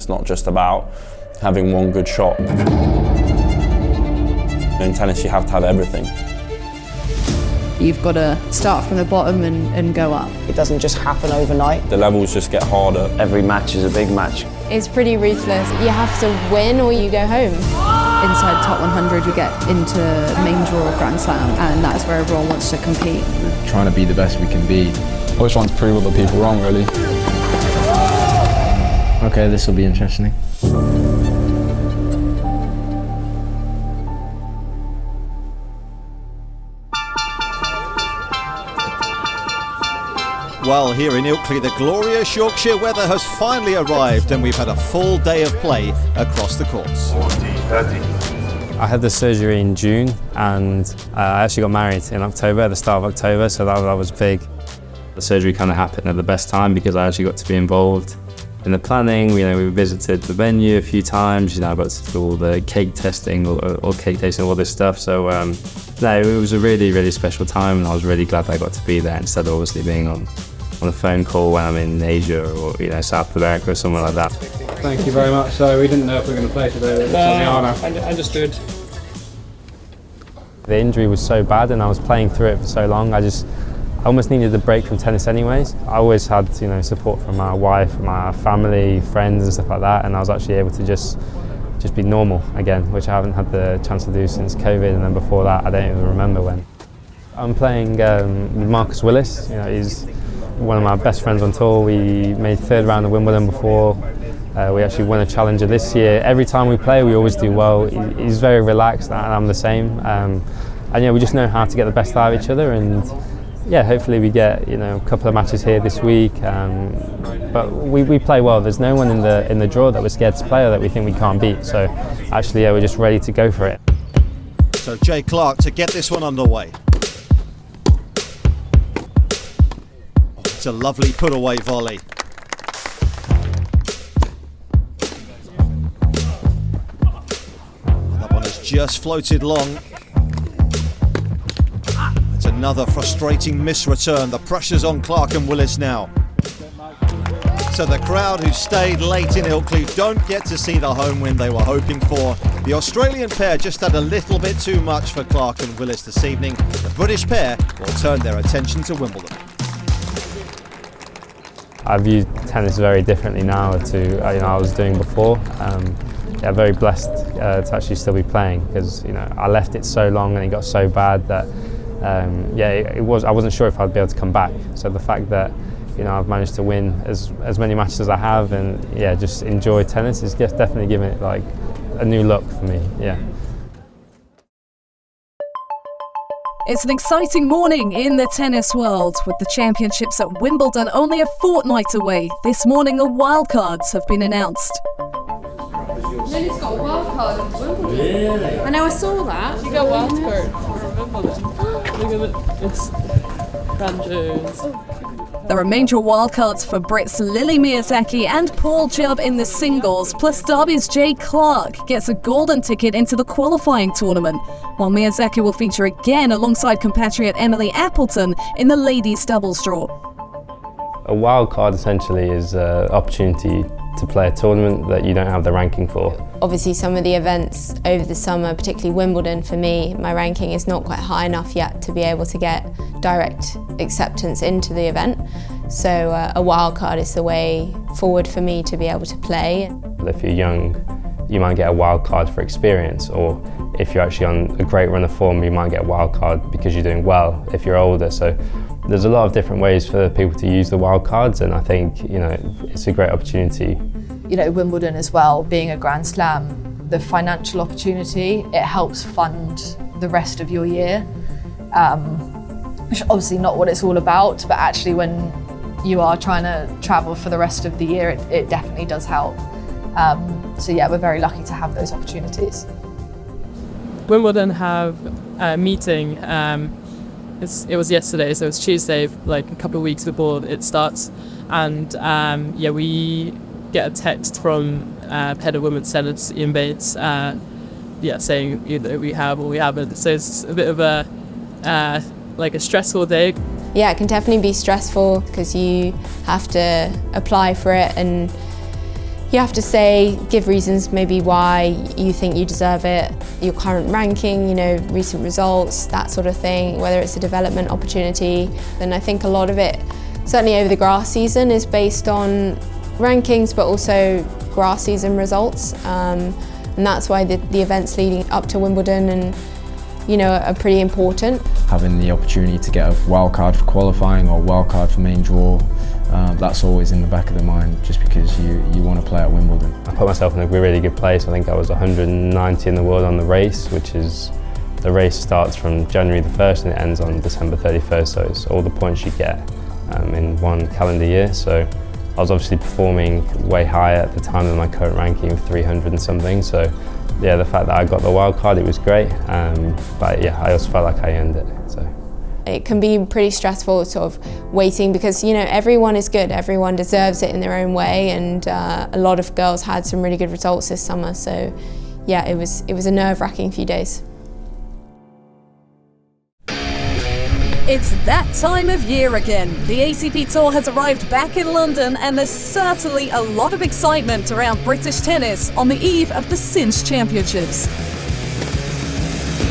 It's not just about having one good shot. In tennis, you have to have everything. You've got to start from the bottom and go up. It doesn't just happen overnight. The levels just get harder. Every match is a big match. It's pretty ruthless. You have to win or you go home. Inside top 100, you get into main draw of Grand Slam, and that's where everyone wants to compete. We're trying to be the best we can be. Always trying to prove other people wrong, really. Okay, this will be interesting. Well, here in Ilkley, the glorious Yorkshire weather has finally arrived and we've had a full day of play across the courts. 40-30. I had the surgery in June and I actually got married in October, at the start of October, so that was big. The surgery kind of happened at the best time because I actually got to be involved in the planning. We visited the venue a few times, I got to do all the cake testing, or cake tasting, all this stuff. So no, it was a really, really special time and I was really glad that I got to be there instead of obviously being on a phone call when I'm in Asia or South America or somewhere like that. Thank you very much. So we didn't know if we were going to play today. I understood. The injury was so bad and I was playing through it for so long. I almost needed a break from tennis anyways. I always had support from my wife, my family, friends and stuff like that, and I was actually able to just be normal again, which I haven't had the chance to do since COVID, and then before that I don't even remember when. I'm playing with Marcus Willis. He's one of my best friends on tour. We made third round of Wimbledon before. We actually won a challenger this year. Every time we play, we always do well. He's very relaxed, and I'm the same. And we just know how to get the best out of each other. And yeah, hopefully we get a couple of matches here this week. But we play well. There's no one in the draw that we're scared to play or that we think we can't beat. So actually, we're just ready to go for it. So Jay Clarke to get this one underway. It's a lovely put-away volley. That one has just floated long. It's another frustrating misreturn. The pressure's on Clarke and Willis now. So the crowd who stayed late in Ilkley don't get to see the home win they were hoping for. The Australian pair just had a little bit too much for Clarke and Willis this evening. The British pair will turn their attention to Wimbledon. I view tennis very differently now to I was doing before. Very blessed to actually still be playing because I left it so long and it got so bad that I wasn't sure if I'd be able to come back. So the fact that I've managed to win as many matches as I have and just enjoy tennis is definitely giving it like a new look for me. Yeah. It's an exciting morning in the tennis world with the championships at Wimbledon only a fortnight away. This morning the wildcards have been announced. Lily's got a wildcard at Wimbledon. Really? I know, I saw that. She got wildcard for Wimbledon. Look at it. It's Fran Jones. There are major wildcards for Brits Lily Miyazaki and Paul Jubb in the singles, plus Derby's Jay Clarke gets a golden ticket into the qualifying tournament, while Miyazaki will feature again alongside compatriot Emily Appleton in the ladies' doubles draw. A wild card essentially is an opportunity to play a tournament that you don't have the ranking for. Obviously some of the events over the summer, particularly Wimbledon for me, my ranking is not quite high enough yet to be able to get direct acceptance into the event. So a wild card is the way forward for me to be able to play. If you're young, you might get a wild card for experience, or if you're actually on a great run of form, you might get a wild card because you're doing well if you're older. So there's a lot of different ways for people to use the wild cards, and I think it's a great opportunity. Wimbledon as well, being a Grand Slam, the financial opportunity, it helps fund the rest of your year. Which is obviously not what it's all about, but actually when you are trying to travel for the rest of the year, it definitely does help. So yeah, we're very lucky to have those opportunities. Wimbledon have a meeting. It was yesterday, so it's Tuesday, like a couple of weeks before it starts, and we get a text from head of women's tennis Ian Bates, saying either we have or we haven't. So it's a bit of a stressful day. Yeah, it can definitely be stressful because you have to apply for it, and You have to give reasons maybe why you think you deserve it, your current ranking, you know, recent results, that sort of thing, whether it's a development opportunity. Then I think a lot of it, certainly over the grass season, is based on rankings, but also grass season results. And that's why the events leading up to Wimbledon and, you know, are pretty important. Having the opportunity to get a wildcard for qualifying or wildcard for main draw, that's always in the back of the mind, just because you want to play at Wimbledon. I put myself in a really good place. I think I was 190 in the world on the race, which is, the race starts from January the 1st and it ends on December 31st, so it's all the points you get in one calendar year. So I was obviously performing way higher at the time than my current ranking of 300 and something. So yeah, the fact that I got the wild card, it was great. But yeah, I also felt like I earned it. So. It can be pretty stressful sort of waiting because, you know, everyone is good, everyone deserves it in their own way, and a lot of girls had some really good results this summer. So yeah, it was a nerve-wracking few days. It's that time of year again. The ACP Tour has arrived back in London, and there's certainly a lot of excitement around British tennis on the eve of the Cinch Championships.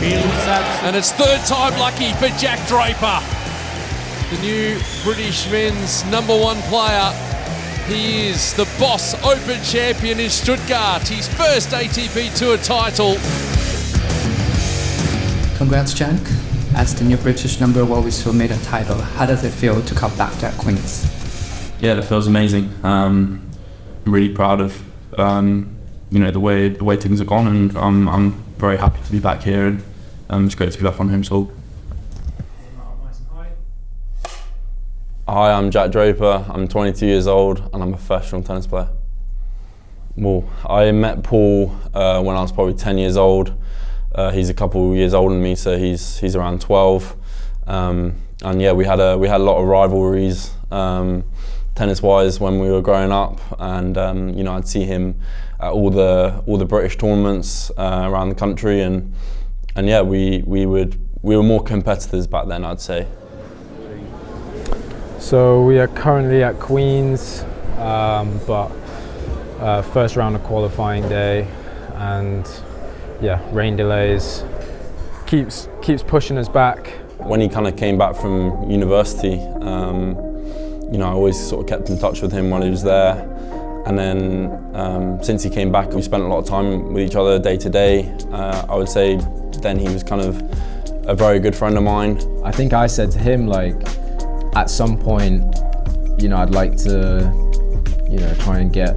And it's third time lucky for Jack Draper, the new British men's #1 player. He is the Boss Open champion in Stuttgart, his first ATP Tour title. Congrats, Jack. As the new British #1 World Tour made a title, how does it feel to come back to Queen's? Yeah, that feels amazing. I'm really proud of you know, the way things have gone, and I'm very happy to be back here, and it's great to be back on home soil. Hi, I'm Jack Draper. I'm 22 years old and I'm a professional tennis player. Well, I met Paul when I was probably 10 years old. He's a couple years older than me, so he's around 12. And yeah, we had a lot of rivalries tennis-wise when we were growing up, and you know, I'd see him at all the British tournaments around the country, and yeah, we were more competitors back then, I'd say. So we are currently at Queen's, but first round of qualifying day, and yeah, rain delays keeps pushing us back. When he kind of came back from university, you know, I always sort of kept in touch with him while he was there. And then since he came back, we spent a lot of time with each other day to day. I would say then he was kind of a very good friend of mine. I think I said to him, like, at some point, you know, I'd like to, you know, try and get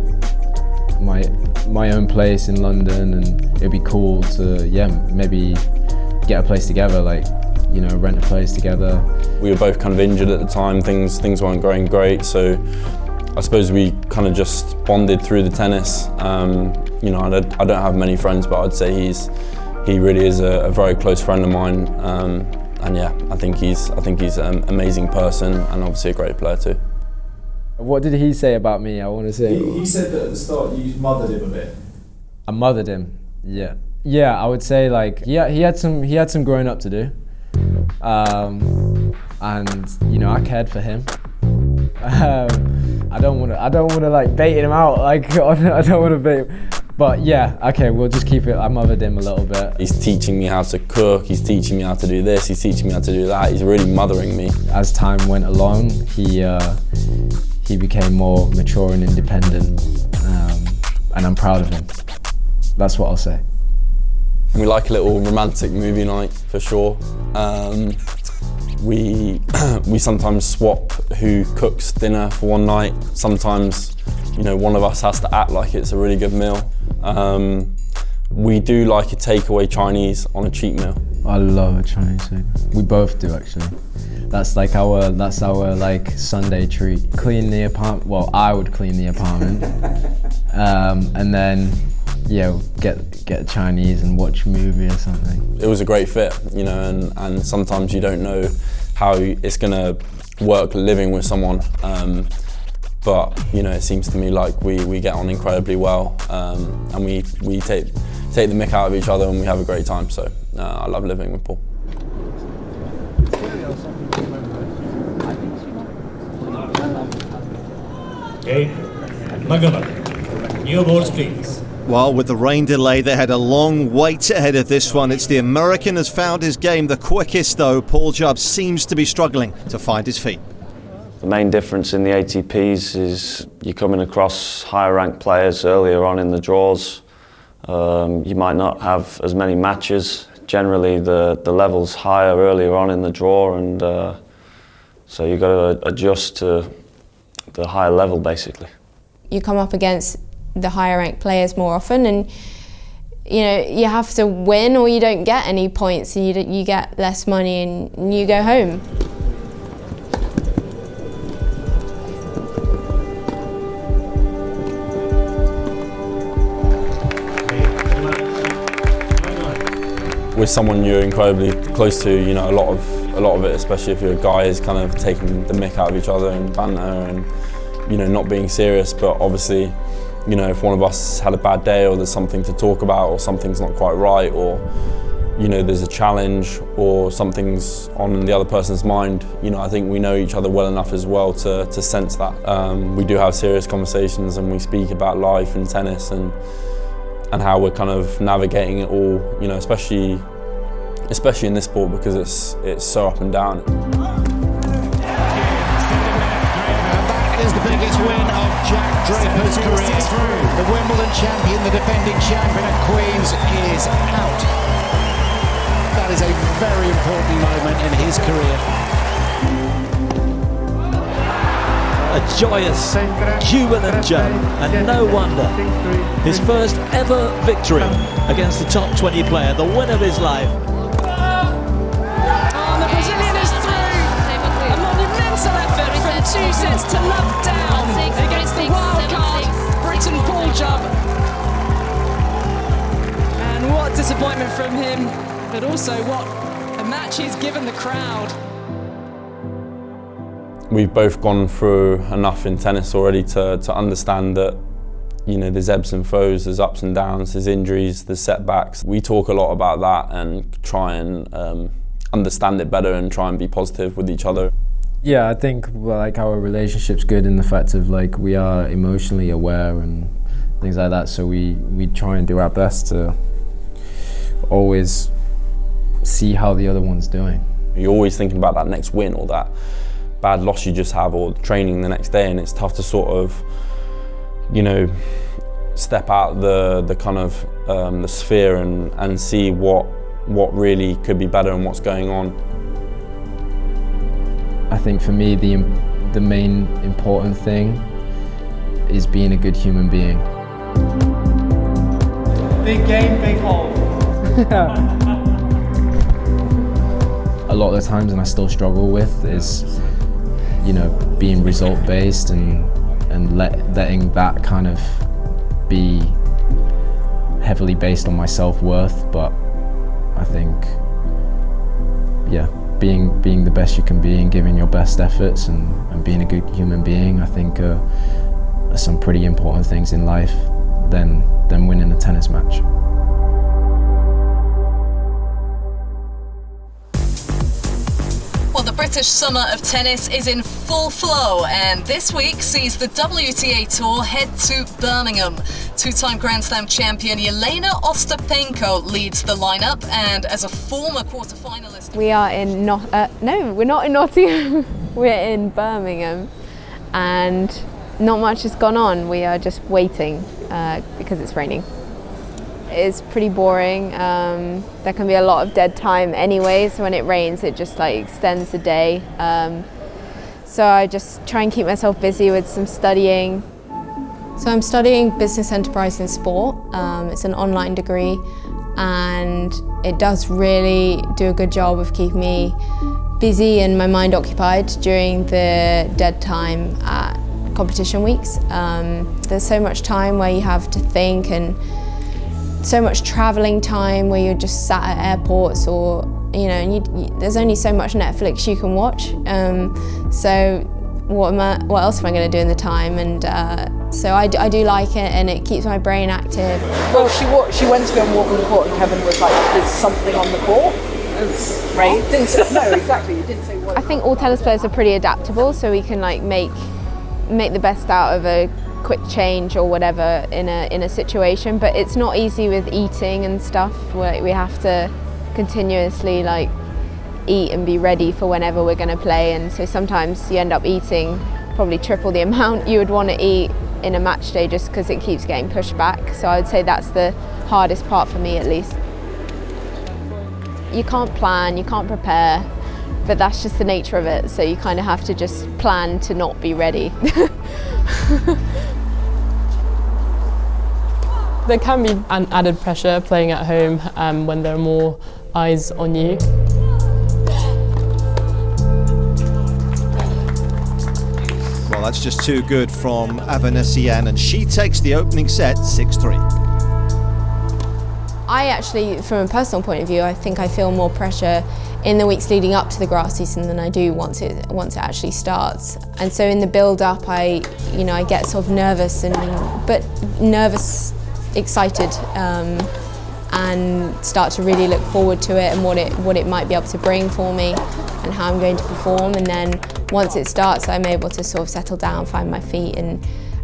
my own place in London, and it'd be cool to, yeah, maybe get a place together, like, you know, rent a place together. We were both kind of injured at the time, things weren't going great, so I suppose we kind of just bonded through the tennis. You know, I don't have many friends, but I'd say he really is a very close friend of mine. And yeah, I think he's an amazing person and obviously a great player too. What did he say about me? I want to say. He said that at the start you mothered him a bit. I mothered him. Yeah. Yeah, I would say, like, yeah, he had some growing up to do. And you know, I cared for him. I don't want to like bait him out. Like, I don't want to bait him. But yeah, okay, we'll just keep it. I mothered him a little bit. He's teaching me how to cook. He's teaching me how to do this. He's teaching me how to do that. He's really mothering me. As time went along, he became more mature and independent, and I'm proud of him. That's what I'll say. We like a little romantic movie night for sure. We sometimes swap who cooks dinner for one night. Sometimes, you know, one of us has to act like it's a really good meal. We do like a takeaway Chinese on a cheat meal. I love a Chinese takeaway. We both do, actually. That's our like Sunday treat. Clean the apartment. Well, I would clean the apartment, and then yeah, get Chinese and watch a movie or something. It was a great fit, you know, and sometimes you don't know how it's gonna work living with someone. But you know, it seems to me like we get on incredibly well, and we take the mick out of each other, and we have a great time. So I love living with Paul. New balls, please. Well, with the rain delay, they had a long wait ahead of this one. It's the American has found his game the quickest, though. Paul Jubb seems to be struggling to find his feet. The main difference in the ATPs is you're coming across higher ranked players earlier on in the draws. You might not have as many matches. Generally, the level's higher earlier on in the draw, and so you've got to adjust to the higher level, basically. You come up against the higher ranked players more often, and you have to win or you don't get any points, and you get less money and you go home. With someone you're incredibly close to, a lot of it, especially if you're a guy, is kind of taking the mick out of each other and banter and not being serious. But obviously, if one of us had a bad day, or there's something to talk about, or something's not quite right, or there's a challenge, or something's on the other person's mind, I think we know each other well enough as well to sense that. We do have serious conversations, and we speak about life and tennis and how we're kind of navigating it all, especially in this sport, because it's so up and down. That is the biggest win of Jack Draper's career. The Wimbledon champion, the defending champion at Queen's, is out. That is a very important moment in his career. A joyous, jubilant jump, and no wonder. His first ever victory against the top 20 player, the win of his life. The Brazilian is through. A monumental effort from 2 sets to love down against the wildcard Briton Paul Jubb. And what disappointment from him, but also what a match he's given the crowd. We've both gone through enough in tennis already to understand that there's ebbs and flows, there's ups and downs, there's injuries, there's setbacks. We talk a lot about that and try and understand it better and try and be positive with each other. Yeah, I think our relationship's good in the fact of we are emotionally aware and things like that, so we try and do our best to always see how the other one's doing. You're always thinking about that next win or that bad loss you just have, or training the next day, and it's tough to sort of step out the kind of the sphere and see what really could be better and what's going on. I think for me the main important thing is being a good human being. Big game, big hole. A lot of the times, and I still struggle with, is being result based and letting that kind of be heavily based on my self-worth. But I think being the best you can be and giving your best efforts and being a good human being, I think are some pretty important things in life than winning a tennis match. Well, the British summer of tennis is in full flow, and this week sees the WTA Tour head to Birmingham. Two-time Grand Slam champion Jelena Ostapenko leads the lineup, and as a former quarter-finalist... We are in no, we're not in Nottingham. We're in Birmingham, and not much has gone on. We are just waiting because it's raining. It's pretty boring. There can be a lot of dead time anyway, so when it rains it just extends the day. So I just try and keep myself busy with some studying. So I'm studying business enterprise in sport. It's an online degree, and it does really do a good job of keeping me busy and my mind occupied during the dead time at competition weeks. There's so much time where you have to think, and so much travelling time where you're just sat at airports, or and there's only so much Netflix you can watch. So what else am I going to do in the time? And so I do like it, and it keeps my brain active. Well, she went to go and walk on the court, and Kevin was like, "There's something on the court." Right? Didn't say, no, exactly. You didn't say what. I think all tennis players are pretty adaptable, so we can make the best out of a quick change or whatever in a situation, but it's not easy with eating and stuff. We have to continuously like eat and be ready for whenever we're going to play, and so sometimes you end up eating probably triple the amount you would want to eat in a match day just because it keeps getting pushed back. So I would say that's the hardest part for me, at least. You can't plan, you can't prepare, but that's just the nature of it, so you kind of have to just plan to not be ready. There can be an added pressure playing at home when there are more eyes on you. Well, that's just too good from Avanesian, and she takes the opening set 6-3. I actually, from a personal point of view, I think I feel more pressure in the weeks leading up to the grass season than I do once it actually starts. And so in the build-up, I get sort of nervous, excited, and start to really look forward to it and what it might be able to bring for me and how I'm going to perform. And then once it starts, I'm able to sort of settle down, find my feet, and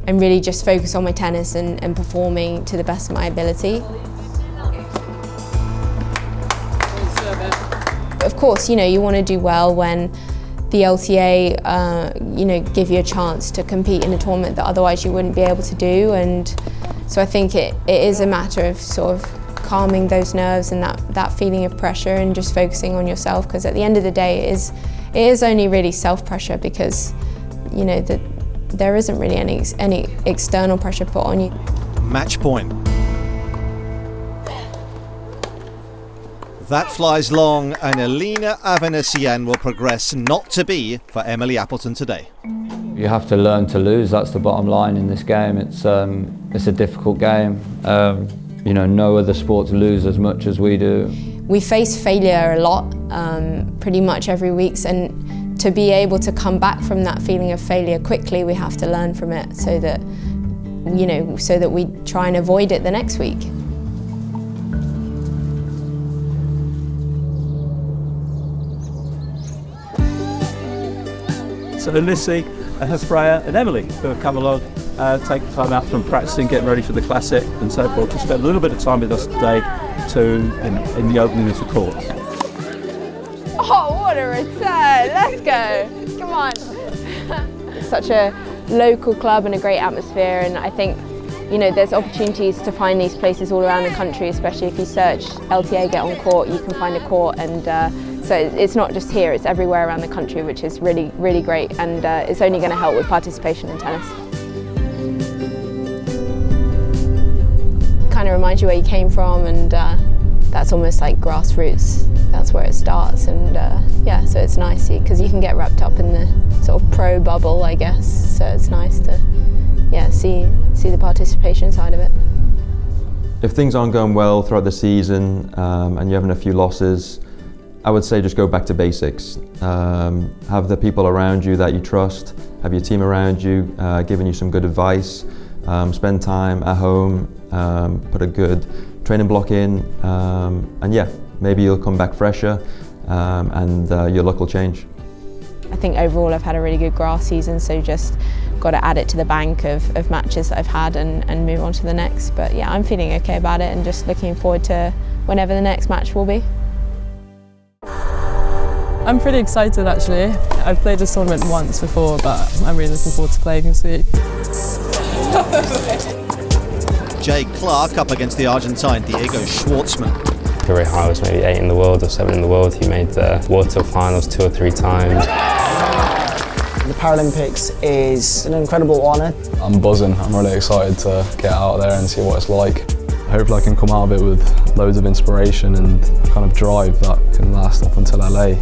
really just focus on my tennis and performing to the best of my ability. Of course, you want to do well when the LTA, give you a chance to compete in a tournament that otherwise you wouldn't be able to do. And so I think it is a matter of sort of calming those nerves and that feeling of pressure and just focusing on yourself, because at the end of the day, it is only really self-pressure, because there isn't really any external pressure put on you. Match point. That flies long, and Elina Avanesian will progress not to be for Emily Appleton today. You have to learn to lose. That's the bottom line in this game. It's a difficult game. No other sports lose as much as we do. We face failure a lot, pretty much every week, and to be able to come back from that feeling of failure quickly, we have to learn from it so that we try and avoid it the next week. So Lissy, Hespraya and Emily, who have come along, taking time out from practicing, getting ready for the Classic and so forth, to spend a little bit of time with us today in the opening of the court. Oh, what a return! Let's go! Come on! It's such a local club and a great atmosphere, and I think there's opportunities to find these places all around the country, especially if you search LTA Get On Court, you can find a court, and so it's not just here, it's everywhere around the country, which is really, really great, and it's only going to help with participation in tennis. Kind of reminds you where you came from, and that's almost like grassroots. That's where it starts, and so it's nice because you can get wrapped up in the sort of pro bubble, I guess. So it's nice to see the participation side of it. If things aren't going well throughout the season and you're having a few losses, I would say just go back to basics. Have the people around you that you trust, have your team around you giving you some good advice, spend time at home, put a good training block in, and maybe you'll come back fresher and your luck will change. I think overall I've had a really good grass season, so just got to add it to the bank of matches that I've had and move on to the next. But yeah, I'm feeling okay about it and just looking forward to whenever the next match will be. I'm pretty excited actually. I've played this tournament once before, but I'm really looking forward to playing this week. Jay Clarke up against the Argentine Diego Schwartzman. Career high was maybe 8 in the world or 7 in the world. He made the World Tour finals 2 or 3 times. The Paralympics is an incredible honour. I'm buzzing. I'm really excited to get out there and see what it's like. Hopefully I can come out of it with loads of inspiration and kind of drive that can last up until LA.